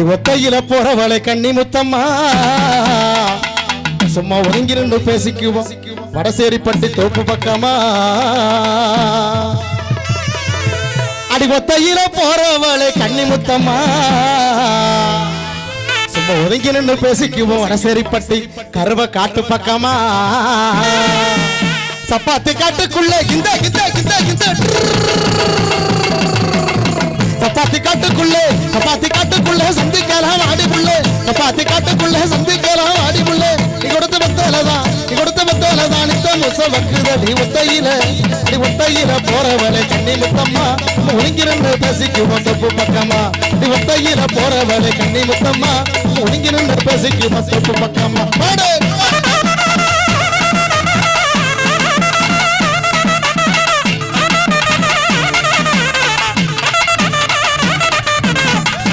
அடி ஒத்தையில போறவளை கண்ணி முத்தம்மா சும்மா ஒதுங்கிருந்து பேசிக்குவோம் வடசேரி பட்டி தோப்பு பக்கமா அடி ஒத்தையில போறவளை கண்ணி முத்தம்மா சும்மா ஒதுங்கி நின்று பேசிக்குவோம் வடசேரி பட்டி கருவ காட்டு பக்கமா சப்பாத்தி காட்டுக்குள்ள இந்த இந்த இந்த இந்த சப்பாத்தி காட்டுக்குள்ளே சந்திக்கலாம் ஆடிக்குள்ளே சப்பாத்தி காட்டுக்குள்ளே சந்திக்கலாம் ஆடிக்குள்ளே நீ கொடுத்த பத்தோலதான் நித்த முச வக்குதடி ஒத்தையில போறவளை கண்ணி முத்தம்மா ஒழுங்கிருந்து பேசிக்குவோம் தப்பு பக்கமா நீ ஒத்தையில போறவளை கண்ணி முத்தம்மா ஒழுங்கிருந்து பேசிக்குவோம் தப்பு பக்கமா பாடு